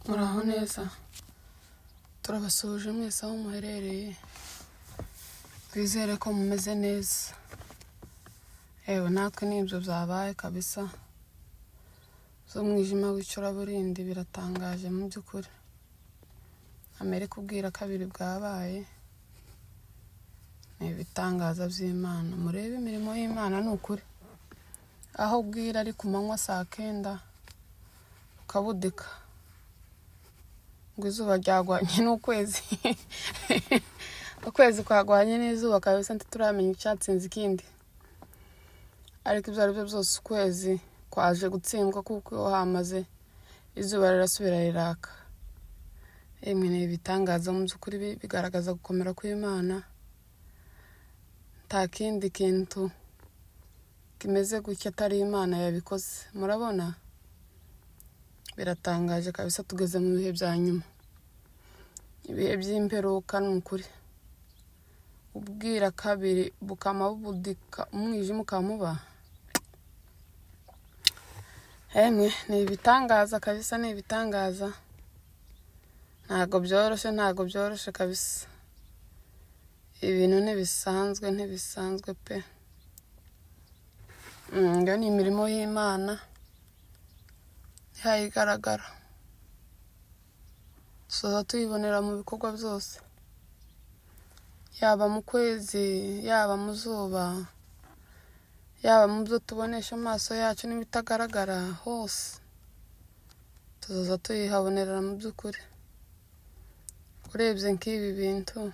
Muraho neza, turabasuhuje mwese aho muherereye, twizere ko mumeze neza. Ewe natwe n'ibyo byabaye kabisa, z'umwijima w'icuraburindi biratangaje mu by'ukuri. Amerika ubwira kabiri bwabaye, ni ibitangaza by'Imana. Murebe imirimo y'Imana ni ukuri, aho bwira ari ku manywa 9:00 ukabudika ngo izuba ryagwanye n'ukwezi ukwezi kwagwanye n'izuba kabisa, ntituramenya icyatsinze ikindi. Ariko ibyo ari byo byose ukwezi kwaje gutsindwa kuko hamaze izuba rirasubira riraka. Emwe ni ibitangaza mu by'ukuri bigaragaza gukomera kw'Imana. Nta kindi kintu kimeze gutya atari Imana yabikoze. Murabona biratangaje kabisa, tugeze mu bihe bya nyuma, ibihe by'imperuka ni ukuri. Ubwira kabiri bukama bubudika, umwijima ukamuba. Emwe ni ibitangaza kabisa, ni ibitangaza. Ntago byoroshye kabisa. Ibintu ntibisanzwe pe. Iyo ni imirimo y'Imana igaragara, tuza tuyibonera mu bikorwa byose, yaba mu kwezi, yaba mu zuba, yaba mu byo tubonesha amaso yacu n'ibitagaragara hose, tuza tuyihabonera mu by'ukuri. Urebye nk'ibi bintu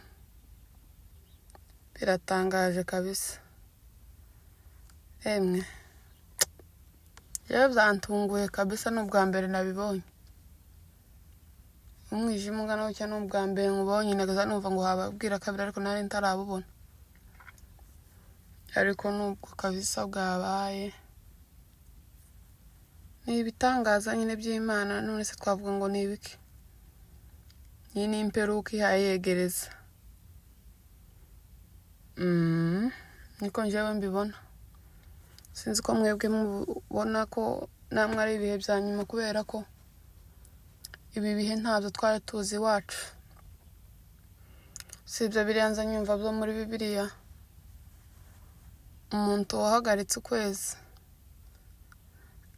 biratangaje kabisa. Emwe yewe byantunguye kabisa, n'ubwa mbere nabibonye. Umwijima ungana gutya n'ubwa mbere nkubonye, nagaza numva ngo hababwira kabiri ariko nari ntarabubona. Ariko nubwo kabisa bwabaye, ni ibitangaza nyine by'Imana. None se twavuga ngo ni ibiki? Iyi ni imperuka ihayegereza. Niko njyewe mbibona. Sinzi ko mwebwe mubona ko namwe ari ibihe bya nyuma, kubera ko ibi bihe ntabyo twari tuzi iwacu. Si ibyo biriyanza nyumva byo muri Bibiliya, umuntu wahagaritse ukwezi,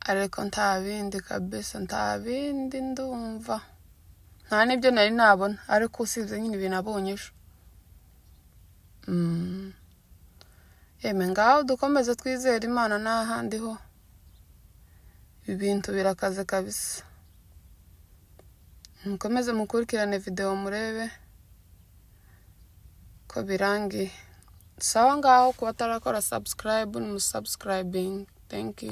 ariko nta bindi kabisa, nta bindi ndumva, nta n'ibyo nari nabona, ariko usibye nyine ibintu nabonye ejo. Ngaho dukomeze twizere Imana n'ahandi ho. Ibi bintu birakaze kabisa. Mukomeze mukurikirane video murebe ko birangiye. Sawa ngaho kuba tarakora subscribe, ni subscribing. Thank you.